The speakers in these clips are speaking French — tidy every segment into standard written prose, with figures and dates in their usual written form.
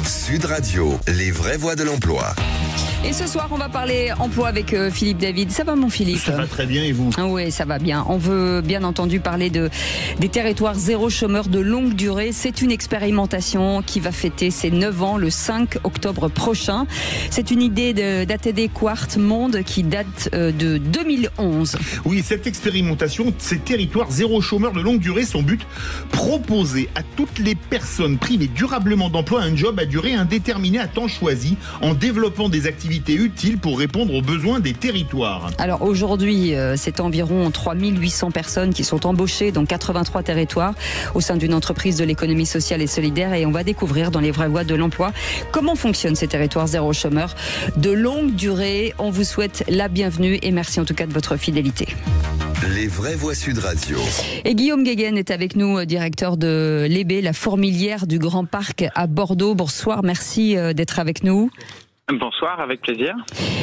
Sud Radio, les vraies voix de l'emploi. Et ce soir, on va parler emploi avec Philippe David. Ça va, mon Philippe? Ça va très bien, et vous? Oui, ça va bien. On veut bien entendu parler des territoires zéro chômeur de longue durée. C'est une expérimentation qui va fêter ses 9 ans le 5 octobre prochain. C'est une idée d'ATD Quart Monde qui date de 2011. Oui, cette expérimentation, ces territoires zéro chômeur de longue durée, son but, proposer à toutes les personnes privées durablement d'emploi un job à durée indéterminée à temps choisi en développant des activités utiles pour répondre aux besoins des territoires. Alors aujourd'hui, c'est environ 3800 personnes qui sont embauchées dans 83 territoires au sein d'une entreprise de l'économie sociale et solidaire, et on va découvrir dans les vraies voies de l'emploi comment fonctionnent ces territoires zéro chômeur de longue durée. On vous souhaite la bienvenue et merci en tout cas de votre fidélité. Les vraies voix Sud Radio. Et Guillaume Guéguen est avec nous, directeur de l'EB, la fourmilière du Grand Parc à Bordeaux. Bonsoir, merci d'être avec nous. Bonsoir, avec plaisir.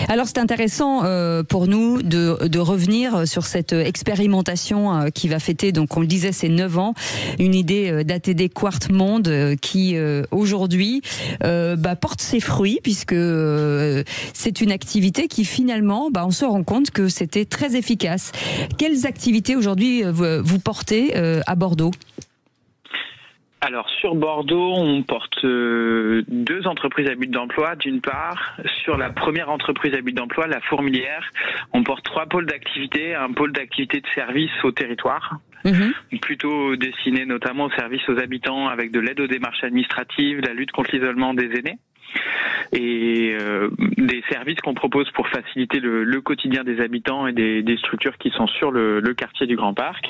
Alors c'est intéressant pour nous de revenir sur cette expérimentation qui va fêter, donc on le disait, ses 9 ans, une idée d'ATD Quart Monde qui aujourd'hui porte ses fruits, puisque c'est une activité qui finalement, on se rend compte que c'était très efficace. Quelles activités aujourd'hui vous portez à Bordeaux ? Alors sur Bordeaux, on porte 2 entreprises à but d'emploi. D'une part, sur la première entreprise à but d'emploi, la Fourmilière, on porte 3 pôles d'activité, un pôle d'activité de service au territoire, plutôt destiné notamment au service aux habitants avec de l'aide aux démarches administratives, la lutte contre l'isolement des aînés, et des services qu'on propose pour faciliter le quotidien des habitants et des structures qui sont sur le quartier du Grand Parc.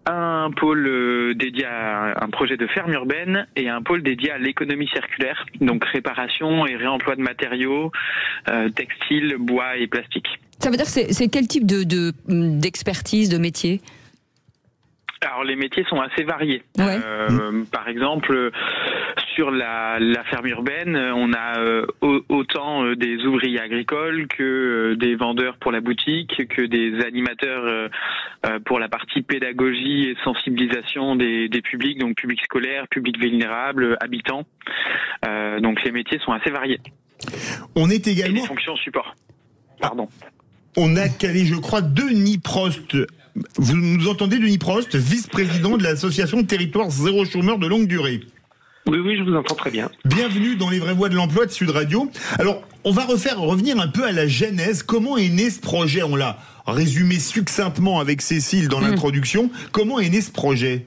Un pôle dédié à un projet de ferme urbaine et un pôle dédié à l'économie circulaire, donc réparation et réemploi de matériaux, textiles, bois et plastique. Ça veut dire que c'est quel type d'expertise, de métier ? Alors les métiers sont assez variés. Ouais. Par exemple, sur la ferme urbaine, on a autant des ouvriers agricoles que des vendeurs pour la boutique, que des animateurs pour la partie pédagogie et sensibilisation des publics, donc public scolaire, public vulnérable, habitants. Donc les métiers sont assez variés. On est également... Et les fonctions support. Pardon. On a calé, je crois, Denis Prost. Vous nous entendez, Denis Prost, vice-président de l'association de territoires zéro chômeur de longue durée? Oui, je vous entends très bien. Bienvenue dans les vraies voies de l'emploi de Sud Radio. Alors, on va revenir un peu à la genèse. Comment est né ce projet? On l'a résumé succinctement avec Cécile dans l'introduction. Comment est né ce projet?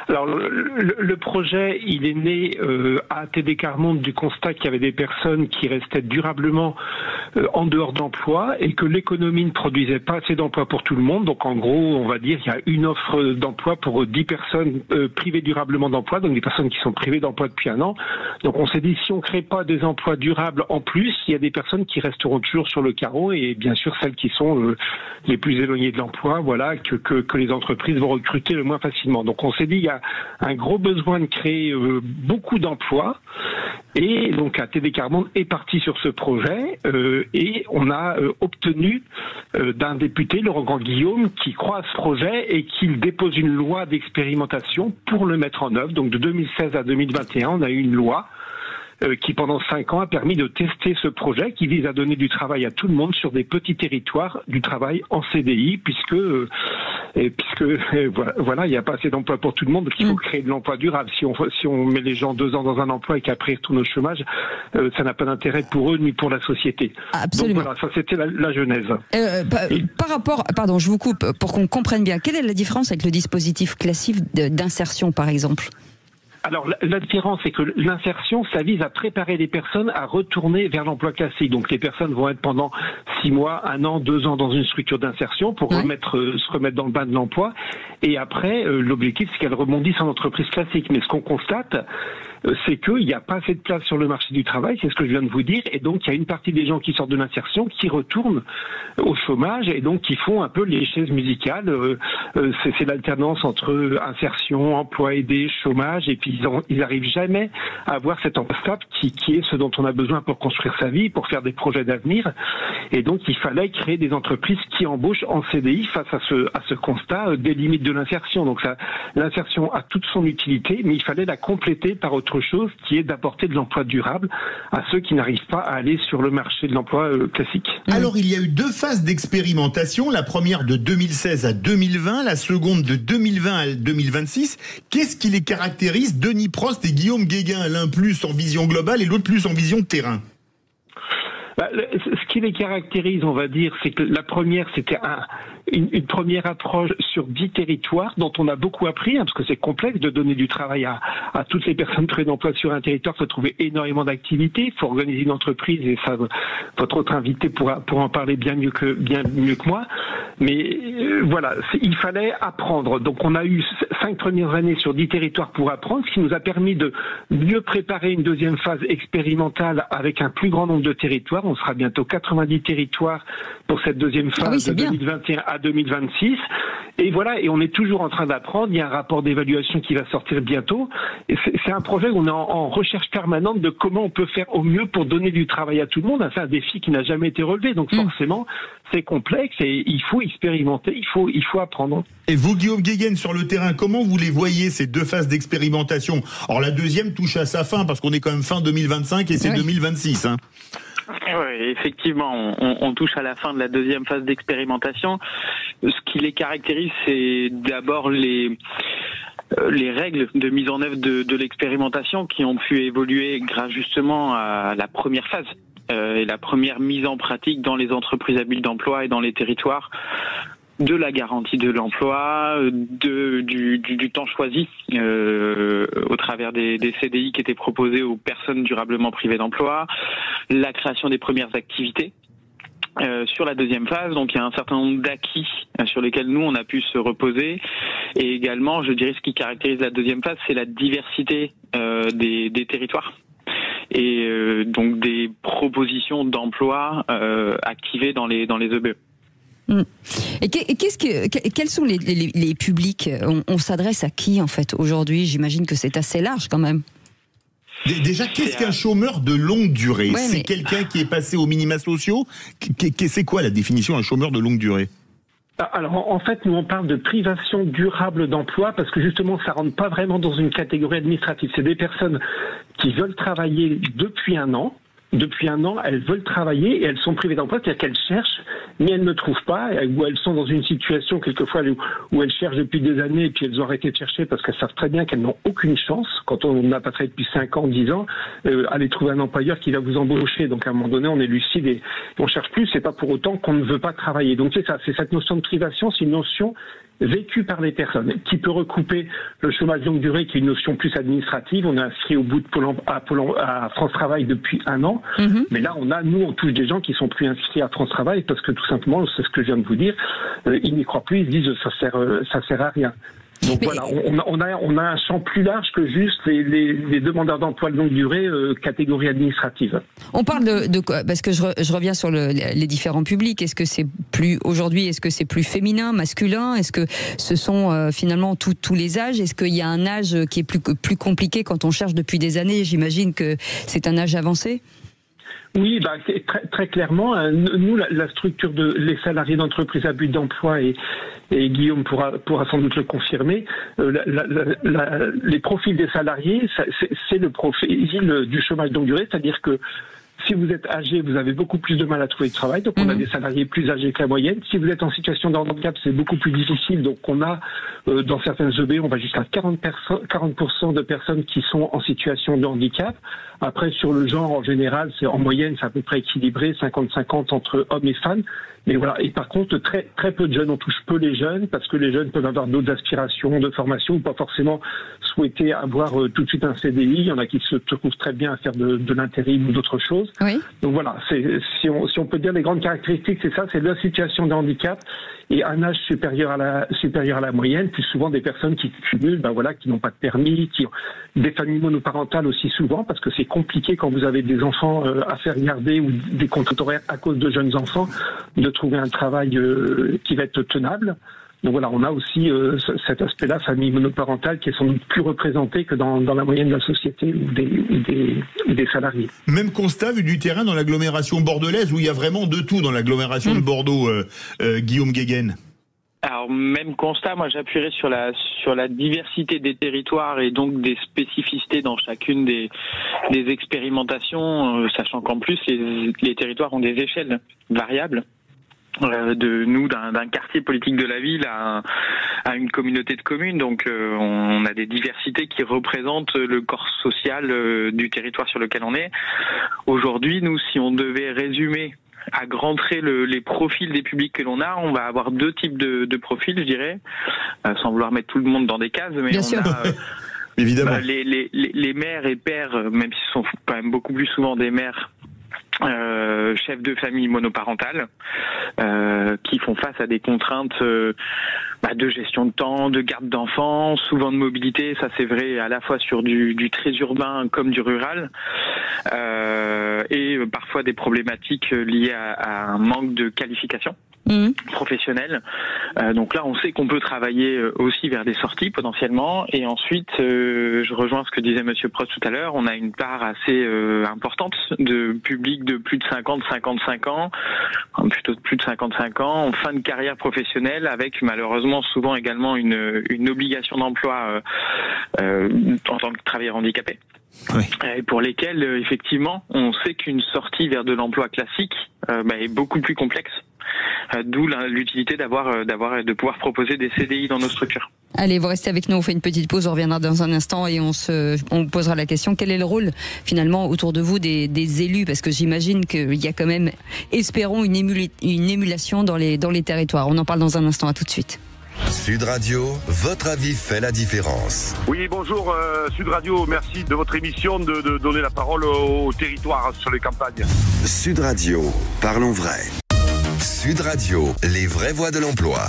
Alors le projet, il est né à ATD Quart Monde du constat qu'il y avait des personnes qui restaient durablement en dehors d'emploi et que l'économie ne produisait pas assez d'emplois pour tout le monde. Donc en gros, on va dire qu'il y a une offre d'emploi pour 10 personnes privées durablement d'emploi, donc des personnes qui sont privées d'emploi depuis 1 an. Donc on s'est dit, si on crée pas des emplois durables en plus, il y a des personnes qui resteront toujours sur le carreau, et bien sûr celles qui sont les plus éloignées de l'emploi, voilà, que les entreprises vont recruter le moins facilement. Donc on s'est dit, il y a un gros besoin de créer beaucoup d'emplois, et donc ATD Quart Monde est parti sur ce projet, et on a obtenu d'un député, Laurent Grand-Guillaume, qui croit à ce projet et qu'il dépose une loi d'expérimentation pour le mettre en œuvre. Donc de 2016 à 2021, on a eu une loi qui pendant 5 ans a permis de tester ce projet qui vise à donner du travail à tout le monde sur des petits territoires, du travail en CDI, puisque voilà, il n'y a pas assez d'emplois pour tout le monde, donc il faut créer de l'emploi durable. Si on met les gens 2 ans dans un emploi et qu'après ils retournent au chômage, ça n'a pas d'intérêt pour eux ni pour la société. Absolument. Donc voilà, ça c'était la genèse. Par rapport, pardon, je vous coupe pour qu'on comprenne bien, quelle est la différence avec le dispositif classique d'insertion par exemple ? Alors la différence, c'est que l'insertion, ça vise à préparer les personnes à retourner vers l'emploi classique. Donc les personnes vont être pendant 6 mois, 1 an, 2 ans dans une structure d'insertion pour se remettre dans le bain de l'emploi. Et après, l'objectif, c'est qu'elles rebondissent en entreprise classique. Mais ce qu'on constate, c'est qu'il n'y a pas assez de place sur le marché du travail, c'est ce que je viens de vous dire, et donc il y a une partie des gens qui sortent de l'insertion qui retournent au chômage et donc qui font un peu les chaises musicales. C'est l'alternance entre insertion, emploi aidé, chômage, et puis ils n'arrivent jamais à avoir cet emploi stable qui est ce dont on a besoin pour construire sa vie, pour faire des projets d'avenir. Et donc il fallait créer des entreprises qui embauchent en CDI face à ce constat des limites de l'insertion. Donc l'insertion a toute son utilité, mais il fallait la compléter par autre autre chose, qui est d'apporter de l'emploi durable à ceux qui n'arrivent pas à aller sur le marché de l'emploi classique. Alors, il y a eu 2 phases d'expérimentation, la première de 2016 à 2020, la seconde de 2020 à 2026. Qu'est-ce qui les caractérise, Denis Prost et Guillaume Guéguin, l'un plus en vision globale et l'autre plus en vision de terrain? Ce qui les caractérise, on va dire, c'est que la première, c'était une première approche sur 10 territoires dont on a beaucoup appris, parce que c'est complexe de donner du travail à toutes les personnes privées d'emploi sur un territoire. Il faut trouver énormément d'activités, il faut organiser une entreprise, et ça, votre autre invité pourra en parler bien mieux que moi. Mais voilà, il fallait apprendre. Donc on a eu 5 premières années sur 10 territoires pour apprendre, ce qui nous a permis de mieux préparer une deuxième phase expérimentale avec un plus grand nombre de territoires. On sera bientôt 90 territoires pour cette deuxième phase de 2021 à 2026. Et voilà, et on est toujours en train d'apprendre. Il y a un rapport d'évaluation qui va sortir bientôt. Et c'est un projet où on est en recherche permanente de comment on peut faire au mieux pour donner du travail à tout le monde. C'est un défi qui n'a jamais été relevé. Donc forcément, c'est complexe et il faut expérimenter, il faut apprendre. Et vous, Guillaume Guéguin, sur le terrain, comment vous les voyez, ces 2 phases d'expérimentation? Alors la deuxième touche à sa fin, parce qu'on est quand même fin 2025 et c'est 2026. Hein. Oui, effectivement, on touche à la fin de la deuxième phase d'expérimentation. Ce qui les caractérise, c'est d'abord les règles de mise en œuvre de l'expérimentation qui ont pu évoluer grâce justement à la première phase et la première mise en pratique dans les entreprises à but d'emploi et dans les territoires de la garantie de l'emploi, du temps choisi au travers des CDI qui étaient proposés aux personnes durablement privées d'emploi, la création des premières activités. Sur la deuxième phase, donc il y a un certain nombre d'acquis sur lesquels nous on a pu se reposer, et également, je dirais, ce qui caractérise la deuxième phase, c'est la diversité des territoires. Et donc des propositions d'emploi activées dans les EBE. Et quels sont les publics? On s'adresse à qui en fait aujourd'hui? J'imagine que c'est assez large quand même. Déjà, qu'est-ce qu'un chômeur de longue durée? C'est quelqu'un qui est passé aux minima sociaux? C'est quoi la définition d'un chômeur de longue durée? Alors en fait, nous on parle de privation durable d'emploi parce que justement ça rentre pas vraiment dans une catégorie administrative. C'est des personnes qui veulent travailler depuis un an. Depuis un an, elles veulent travailler et elles sont privées d'emploi, c'est-à-dire qu'elles cherchent, mais elles ne trouvent pas, ou elles sont dans une situation quelquefois où elles cherchent depuis des années et puis elles ont arrêté de chercher parce qu'elles savent très bien qu'elles n'ont aucune chance, quand on n'a pas travaillé depuis 5 ans, 10 ans, aller trouver un employeur qui va vous embaucher. Donc à un moment donné, on est lucide et on cherche plus, c'est pas pour autant qu'on ne veut pas travailler. Donc c'est ça, c'est cette notion de privation, c'est une notion vécu par les personnes, qui peut recouper le chômage longue durée, qui est une notion plus administrative. On est inscrit au bout de à France Travail depuis 1 an, mais là on touche des gens qui sont plus inscrits à France Travail parce que tout simplement, c'est ce que je viens de vous dire, ils n'y croient plus, ils se disent ça sert à rien. Donc voilà, on a un champ plus large que juste les demandeurs d'emploi de longue durée, catégorie administrative. On parle de quoi? Parce que je reviens sur les différents publics. Est-ce que c'est plus féminin, masculin? Est-ce que ce sont finalement tous les âges? Est-ce qu'il y a un âge qui est plus compliqué quand on cherche depuis des années? J'imagine que c'est un âge avancé. Oui, très, très clairement, nous, la structure les salariés d'entreprise à but d'emploi, et Guillaume pourra sans doute le confirmer, les profils des salariés, c'est le profil du chômage longue durée, c'est-à-dire que si vous êtes âgé, vous avez beaucoup plus de mal à trouver du travail, donc on a des salariés plus âgés que la moyenne. Si vous êtes en situation de handicap, c'est beaucoup plus difficile, donc on a, dans certaines EB, on va jusqu'à 40% de personnes qui sont en situation de handicap. Après, sur le genre, en général, en moyenne, c'est à peu près équilibré, 50-50 entre hommes et femmes. Mais voilà. Et par contre, très, très peu de jeunes. On touche peu les jeunes parce que les jeunes peuvent avoir d'autres aspirations de formation ou pas forcément souhaiter avoir tout de suite un CDI. Il y en a qui se trouvent très bien à faire de l'intérim ou d'autres choses. Oui. Donc voilà. Si on peut dire les grandes caractéristiques, c'est ça, c'est la situation de handicap et un âge supérieur à la moyenne. Plus souvent des personnes qui cumulent, qui n'ont pas de permis, qui ont des familles monoparentales aussi souvent parce que c'est compliqué quand vous avez des enfants à faire garder ou des contrats horaires à cause de jeunes enfants de trouver un travail qui va être tenable. Donc voilà, on a aussi cet aspect-là, famille monoparentale, qui est sans doute plus représenté que dans la moyenne de la société ou des salariés. Même constat vu du terrain dans l'agglomération bordelaise, où il y a vraiment de tout dans l'agglomération de Bordeaux, Guillaume Guéguin. Alors, même constat, moi j'appuierais sur la diversité des territoires et donc des spécificités dans chacune des expérimentations, sachant qu'en plus les territoires ont des échelles variables. D'un quartier politique de la ville à une communauté de communes, donc on a des diversités qui représentent le corps social du territoire sur lequel on est. Aujourd'hui, nous, si on devait résumer à grands traits les profils des publics que l'on a, on va avoir deux types de profils, je dirais, sans vouloir mettre tout le monde dans des cases, mais Bien on sûr. a Évidemment. les mères et pères, même si ce sont quand même beaucoup plus souvent des mères, chefs de famille monoparentales, qui font face à des contraintes de gestion de temps, de garde d'enfants, souvent de mobilité. Ça, c'est vrai à la fois sur du très urbain comme du rural, et parfois des problématiques liées à un manque de qualification professionnelle. Donc là, on sait qu'on peut travailler aussi vers des sorties potentiellement. Et ensuite, je rejoins ce que disait Monsieur Prost tout à l'heure, on a une part assez importante de public de plus de 55 ans, plutôt de plus de 55 ans, en fin de carrière professionnelle, avec malheureusement souvent également une obligation d'emploi en tant que travailleur handicapé. Oui. Et pour lesquels, effectivement, on sait qu'une sortie vers de l'emploi classique est beaucoup plus complexe. D'où l'utilité de pouvoir proposer des CDI dans nos structures. Allez, vous restez avec nous, on fait une petite pause, on reviendra dans un instant et on posera la question, quel est le rôle finalement autour de vous des élus, parce que j'imagine qu'il y a quand même, espérons, une émulation dans les territoires. On en parle dans un instant, à tout de suite. Sud Radio, votre avis fait la différence. Oui, bonjour Sud Radio, merci de votre émission de donner la parole aux territoires sur les campagnes. Sud Radio, parlons vrai. Sud Radio, les vraies voix de l'emploi.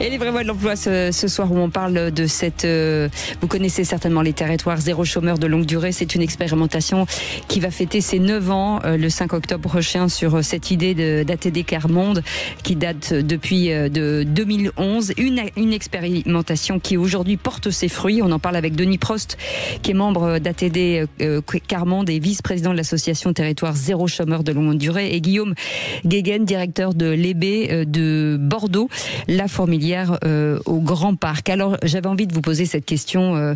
Et les vraies voix de l'emploi ce soir où on parle de cette... vous connaissez certainement les territoires zéro chômeur de longue durée. C'est une expérimentation qui va fêter ses 9 ans le 5 octobre prochain sur cette idée d'ATD Quart-Monde qui date depuis de 2011. Une expérimentation qui aujourd'hui porte ses fruits. On en parle avec Denis Prost qui est membre d'ATD Quart-Monde et vice-président de l'association Territoire zéro chômeur de longue durée, et Guillaume Guéguen, directeur de l'EB de Bordeaux, la fourmilière au Grand Parc. Alors, j'avais envie de vous poser cette question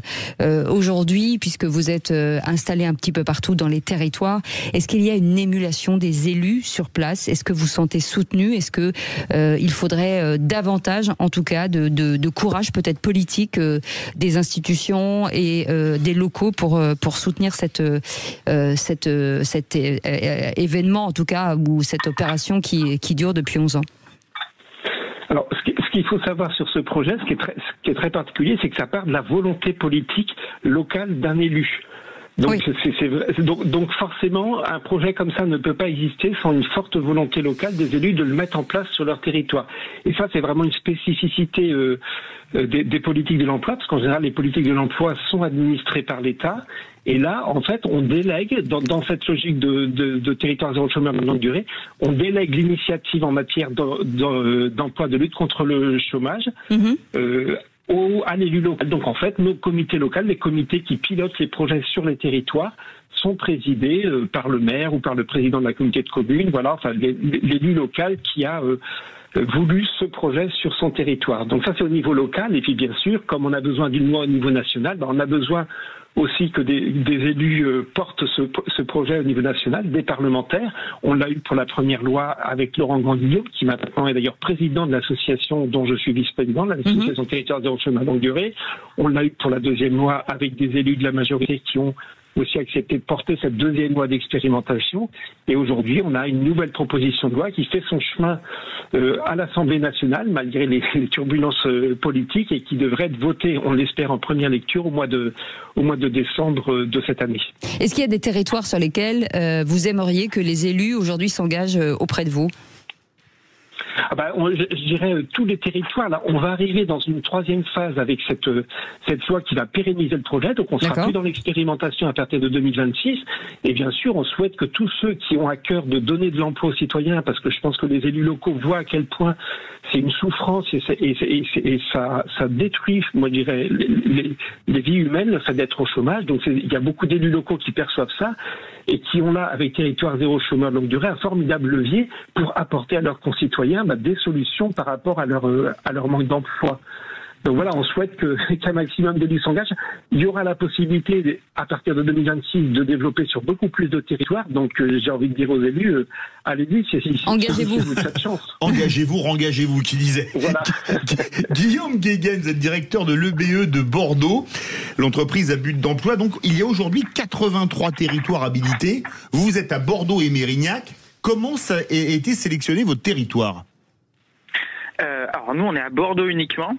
aujourd'hui, puisque vous êtes installé un petit peu partout dans les territoires. Est-ce qu'il y a une émulation des élus sur place? Est-ce que vous sentez soutenu? Est-ce que il faudrait davantage, en tout cas, de courage peut-être politique des institutions et des locaux pour soutenir cet événement, en tout cas, ou cette opération qui dure depuis 11 ans? Alors, ce qu'il faut savoir sur ce projet, ce qui est très particulier, c'est que ça part de la volonté politique locale d'un élu. Donc, oui. Donc forcément, un projet comme ça ne peut pas exister sans une forte volonté locale des élus de le mettre en place sur leur territoire. Et ça, c'est vraiment une spécificité des politiques de l'emploi, parce qu'en général, les politiques de l'emploi sont administrées par l'État. Et là, en fait, on délègue, dans cette logique de territoire zéro chômeur de longue durée, on délègue l'initiative en matière d'emploi, de lutte contre le chômage, à l'élu local. Donc en fait, nos comités locaux, les comités qui pilotent les projets sur les territoires, sont présidés par le maire ou par le président de la communauté de communes, voilà, enfin l'élu local qui a voulu ce projet sur son territoire. Donc ça, c'est au niveau local. Et puis bien sûr, comme on a besoin d'une loi au niveau national, on a besoin aussi que des élus portent ce projet au niveau national, des parlementaires. On l'a eu pour la première loi avec Laurent Grandillot, qui maintenant est d'ailleurs président de l'association dont je suis vice-président, l'association Territoire zéro chômeur de longue durée. On l'a eu pour la deuxième loi avec des élus de la majorité qui ont aussi accepté de porter cette deuxième loi d'expérimentation. Et aujourd'hui, on a une nouvelle proposition de loi qui fait son chemin à l'Assemblée nationale, malgré les turbulences politiques, et qui devrait être votée, on l'espère, en première lecture au mois de décembre de cette année. Est-ce qu'il y a des territoires sur lesquels vous aimeriez que les élus aujourd'hui s'engagent auprès de vous ? Je dirais tous les territoires. Là, on va arriver dans une troisième phase avec cette loi qui va pérenniser le projet. Donc, on sera plus dans l'expérimentation à partir de 2026. Et bien sûr, on souhaite que tous ceux qui ont à cœur de donner de l'emploi aux citoyens, parce que je pense que les élus locaux voient à quel point c'est une souffrance et ça détruit, moi je dirais, les vies humaines, le fait d'être au chômage. Donc, il y a beaucoup d'élus locaux qui perçoivent ça et qui ont là, avec Territoire zéro chômeur de longue durée, un formidable levier pour apporter à leurs concitoyens citoyens des solutions par rapport à leur manque d'emploi. Donc voilà, on souhaite qu'un maximum d'élus s'engagent. Il y aura la possibilité, à partir de 2026, de développer sur beaucoup plus de territoires. Donc j'ai envie de dire aux élus, allez-y, engagez-vous. Vous cette chance. Engagez-vous, rengagez-vous, qui disait. Voilà. Guillaume Guéguen, vous êtes directeur de l'EBE de Bordeaux, l'entreprise à but d'emploi. Donc il y a aujourd'hui 83 territoires habilités. Vous êtes à Bordeaux et Mérignac. Comment ça a été sélectionné votre territoire ? Alors nous on est à Bordeaux uniquement,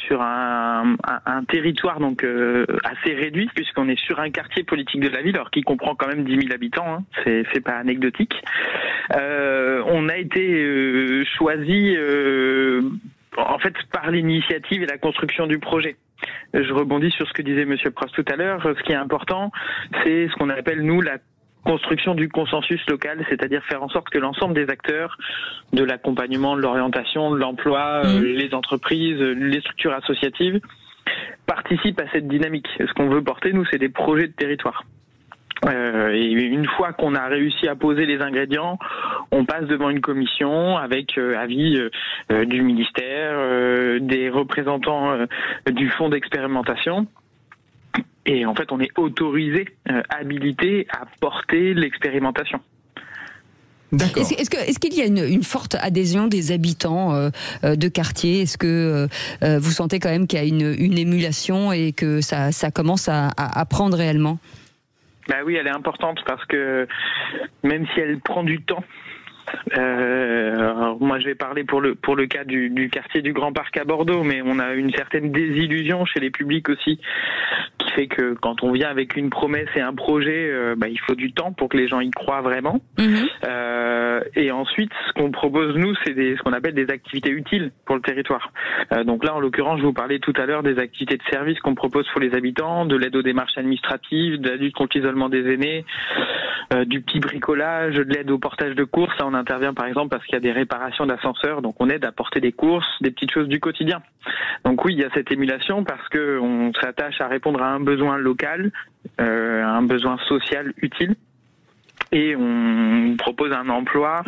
sur un territoire donc assez réduit, puisqu'on est sur un quartier politique de la ville, alors qui comprend quand même 10 000 habitants, hein, c'est pas anecdotique. On a été choisi en fait par l'initiative et la construction du projet. Je rebondis sur ce que disait Monsieur Prost tout à l'heure. Ce qui est important, c'est ce qu'on appelle nous la construction du consensus local, c'est-à-dire faire en sorte que l'ensemble des acteurs de l'accompagnement, de l'orientation, de l'emploi, les entreprises, les structures associatives participent à cette dynamique. Ce qu'on veut porter, nous, c'est des projets de territoire. Et une fois qu'on a réussi à poser les ingrédients, on passe devant une commission avec avis du ministère, des représentants du fonds d'expérimentation. Et en fait, on est autorisé, habilité à porter l'expérimentation. D'accord. Est-ce qu'il y a une forte adhésion des habitants de quartier ? Est-ce que vous sentez quand même qu'il y a une émulation et que ça commence à prendre réellement ? Bah oui, elle est importante parce que même si elle prend du temps, alors moi je vais parler pour le cas du quartier du Grand Parc à Bordeaux, mais on a une certaine désillusion chez les publics aussi, qui fait que quand on vient avec une promesse et un projet, il faut du temps pour que les gens y croient vraiment. Et ensuite, ce qu'on propose nous, c'est ce qu'on appelle des activités utiles pour le territoire. Donc là, en l'occurrence, je vous parlais tout à l'heure des activités de service qu'on propose pour les habitants, de l'aide aux démarches administratives, de la lutte contre l'isolement des aînés, du petit bricolage, de l'aide au portage de courses. Là, on intervient par exemple parce qu'il y a des réparations d'ascenseurs, donc on aide à porter des courses, des petites choses du quotidien. Donc oui, il y a cette émulation parce que on s'attache à répondre à un besoin local, un besoin social utile. Et on propose un emploi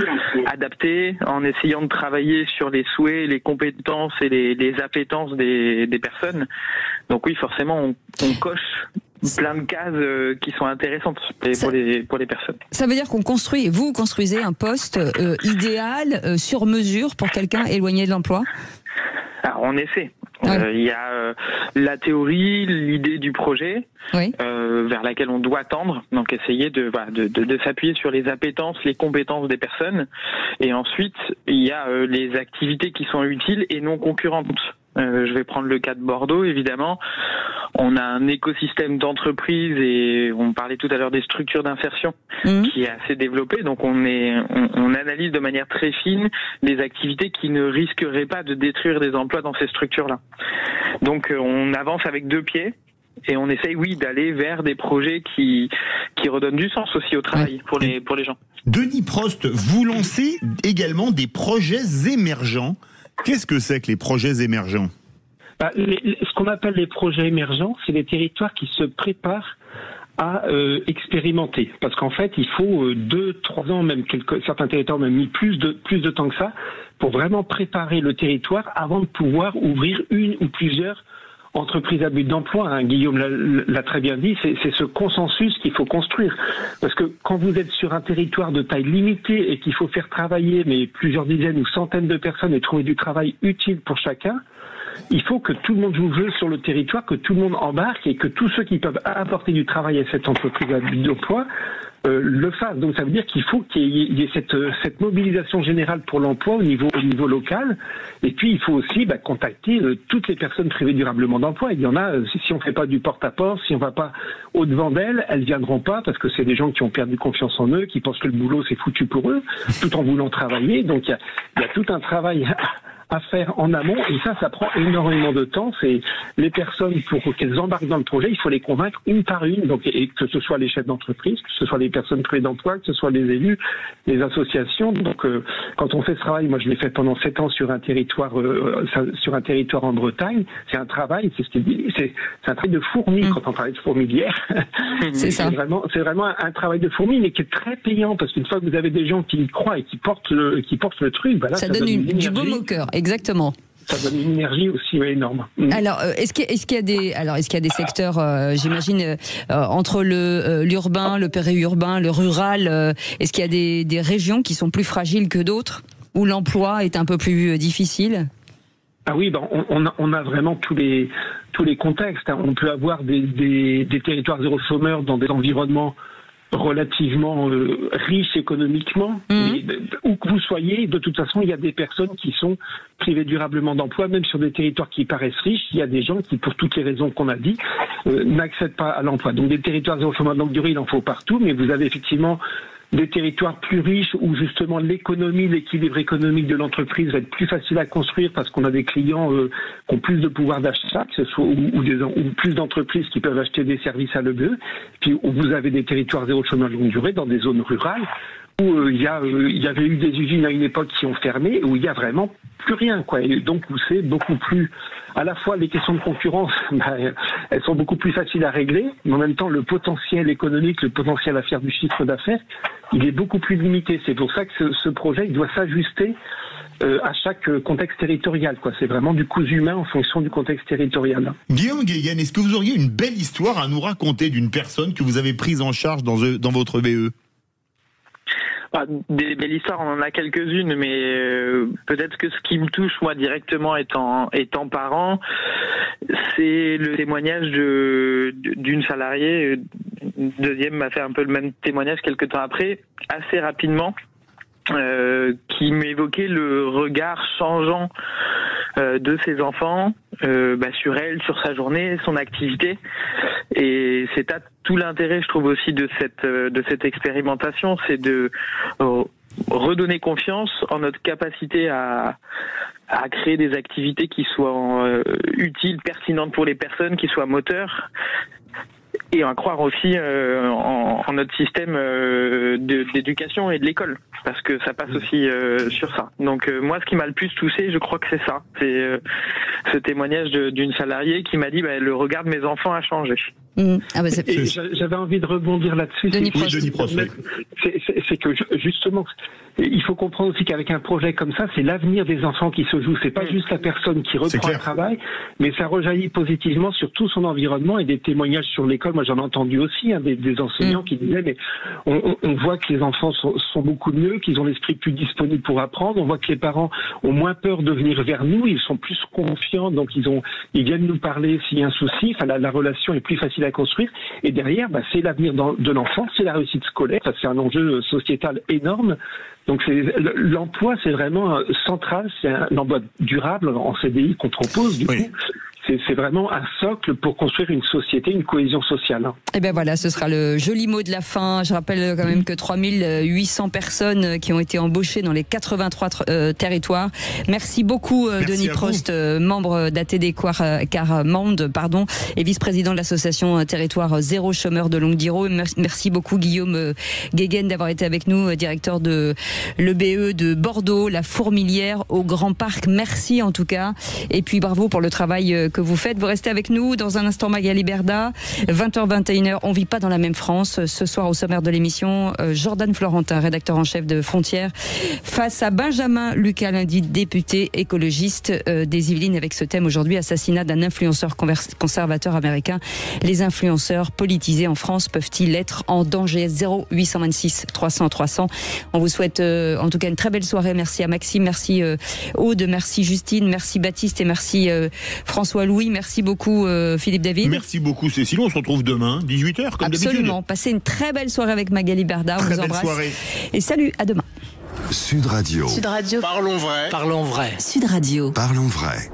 adapté en essayant de travailler sur les souhaits, les compétences et les appétences des personnes. Donc oui, forcément, on coche plein de cases qui sont intéressantes pour les personnes. Ça veut dire vous construisez un poste idéal, sur mesure pour quelqu'un éloigné de l'emploi ? Alors on essaie. Il y a la théorie, l'idée du projet, vers laquelle on doit tendre, donc essayer de s'appuyer sur les appétences, les compétences des personnes, et ensuite il y a les activités qui sont utiles et non concurrentes. Je vais prendre le cas de Bordeaux, évidemment. On a un écosystème d'entreprises et on parlait tout à l'heure des structures d'insertion qui est assez développé. Donc on analyse de manière très fine les activités qui ne risqueraient pas de détruire des emplois dans ces structures-là. Donc on avance avec deux pieds. Et on essaye, d'aller vers des projets qui redonnent du sens aussi au travail pour les gens. Denis Prost, vous lancez également des projets émergents. Qu'est-ce que c'est que les projets émergents ? Ce qu'on appelle les projets émergents, c'est des territoires qui se préparent à expérimenter. Parce qu'en fait, il faut 2-3 ans, même certains territoires ont même mis plus de temps que ça, pour vraiment préparer le territoire avant de pouvoir ouvrir une ou plusieurs entreprises à but d'emploi. Guillaume l'a très bien dit, c'est ce consensus qu'il faut construire. Parce que quand vous êtes sur un territoire de taille limitée et qu'il faut faire travailler plusieurs dizaines ou centaines de personnes et trouver du travail utile pour chacun, il faut que tout le monde joue le jeu sur le territoire, que tout le monde embarque et que tous ceux qui peuvent apporter du travail à cette entreprise à but d'emploi le fassent. Donc ça veut dire qu'il faut qu'il y ait cette mobilisation générale pour l'emploi au niveau local. Et puis il faut aussi contacter toutes les personnes privées durablement d'emploi. Il y en a, si on ne fait pas du porte-à-porte, si on ne va pas au-devant d'elles, elles ne viendront pas parce que c'est des gens qui ont perdu confiance en eux, qui pensent que le boulot c'est foutu pour eux, tout en voulant travailler. Donc il y a tout un travail à faire en amont, et ça prend énormément de temps. C'est les personnes, pour qu'elles embarquent dans le projet, il faut les convaincre une par une, donc, et que ce soit les chefs d'entreprise, que ce soit les personnes privées d'emploi, que ce soit les élus, les associations. Donc quand on fait ce travail, moi je l'ai fait pendant 7 ans sur un territoire en Bretagne, c'est un travail, c'est un travail de fourmi quand on parle de fourmilière. C'est ça. C'est vraiment un travail de fourmi, mais qui est très payant, parce qu'une fois que vous avez des gens qui y croient et qui portent le truc, bah là, ça donne du baume au cœur, exactement. Ça donne une énergie aussi énorme. Alors, est-ce qu'il y a des secteurs, j'imagine, entre l'urbain, le périurbain, le rural, est-ce qu'il y a des régions qui sont plus fragiles que d'autres, où l'emploi est un peu plus difficile? Ah oui, on a vraiment tous les contextes. On peut avoir des territoires zéro chômeur dans des environnements relativement riches économiquement, mais où que vous soyez, de toute façon, il y a des personnes qui sont privées durablement d'emploi, même sur des territoires qui paraissent riches. Il y a des gens qui, pour toutes les raisons qu'on a dit, n'accèdent pas à l'emploi. Donc des territoires zéro chômeur de longue durée, il en faut partout, mais vous avez effectivement des territoires plus riches où justement l'équilibre économique de l'entreprise va être plus facile à construire parce qu'on a des clients qui ont plus de pouvoir d'achat, que ce soit ou plus d'entreprises qui peuvent acheter des services à l'EBE. Puis où vous avez des territoires zéro chômeur de longue durée dans des zones rurales où il y avait eu des usines à une époque qui ont fermé, où il y a vraiment plus rien, quoi. Et donc où c'est beaucoup plus, à la fois les questions de concurrence, elles sont beaucoup plus faciles à régler, mais en même temps le potentiel économique, le potentiel à faire du chiffre d'affaires, il est beaucoup plus limité. C'est pour ça que ce projet, il doit s'ajuster à chaque contexte territorial, quoi. C'est vraiment du cousu humain en fonction du contexte territorial. Guillaume Guéguen, est-ce que vous auriez une belle histoire à nous raconter d'une personne que vous avez prise en charge dans votre BE? Des belles histoires, on en a quelques-unes, mais peut-être que ce qui me touche moi directement étant parent, c'est le témoignage d'une salariée. Deuxième m'a fait un peu le même témoignage quelques temps après, assez rapidement, qui m'évoquait le regard changeant de ses enfants sur elle, sur sa journée, son activité. Et c'est tout l'intérêt, je trouve aussi, de cette expérimentation, c'est de redonner confiance en notre capacité à créer des activités qui soient utiles, pertinentes pour les personnes, qui soient moteurs. Et à croire aussi en notre système d'éducation et de l'école, parce que ça passe aussi sur ça. Donc moi, ce qui m'a le plus touché, je crois que c'est ça. C'est ce témoignage d'une salariée qui m'a dit le regard de mes enfants a changé. J'avais envie de rebondir là-dessus. Denis Prost. C'est que justement, il faut comprendre aussi qu'avec un projet comme ça, c'est l'avenir des enfants qui se joue. C'est pas juste la personne qui reprend le travail, mais ça rejaillit positivement sur tout son environnement. Et des témoignages sur l'école, moi j'en ai entendu aussi, des enseignants qui disaient mais on voit que les enfants sont beaucoup mieux, qu'ils ont l'esprit plus disponible pour apprendre. On voit que les parents ont moins peur de venir vers nous, ils sont plus confiants, donc ils viennent nous parler s'il y a un souci. Enfin, la relation est plus facile à construire. Et derrière, c'est l'avenir de l'enfant, c'est la réussite scolaire. C'est un enjeu sociétal énorme. Donc l'emploi, c'est vraiment central. C'est un emploi durable en CDI qu'on propose du coup. C'est vraiment un socle pour construire une société, une cohésion sociale. Et bien voilà, ce sera le joli mot de la fin. Je rappelle quand même que 3800 personnes qui ont été embauchées dans les 83 territoires. Merci beaucoup Denis Prost, membre d'ATD Car Monde, et vice-président de l'association Territoire Zéro Chômeur de Longue Durée. Merci beaucoup Guillaume Guéguen d'avoir été avec nous, directeur de l'EBE de Bordeaux, la Fourmilière au Grand Parc. Merci en tout cas. Et puis bravo pour le travail que vous faites. Vous restez avec nous dans un instant, Magali Berda, 20h-21h. On vit pas dans la même France. Ce soir, au sommaire de l'émission, Jordan Florentin, rédacteur en chef de Frontières, face à Benjamin Lucas Lundi, député écologiste des Yvelines, avec ce thème aujourd'hui, assassinat d'un influenceur conservateur américain. Les influenceurs politisés en France peuvent-ils être en danger? 0826 300 300. On vous souhaite en tout cas une très belle soirée. Merci à Maxime, merci Aude, merci Justine, merci Baptiste et merci François Louis, merci beaucoup Philippe David. Merci beaucoup Cécile, on se retrouve demain, 18h comme d'habitude. Absolument, passez une très belle soirée avec Magali Berda, on vous embrasse. Soirée. Et salut, à demain. Sud Radio. Sud Radio. Parlons vrai. Parlons vrai. Sud Radio. Parlons vrai.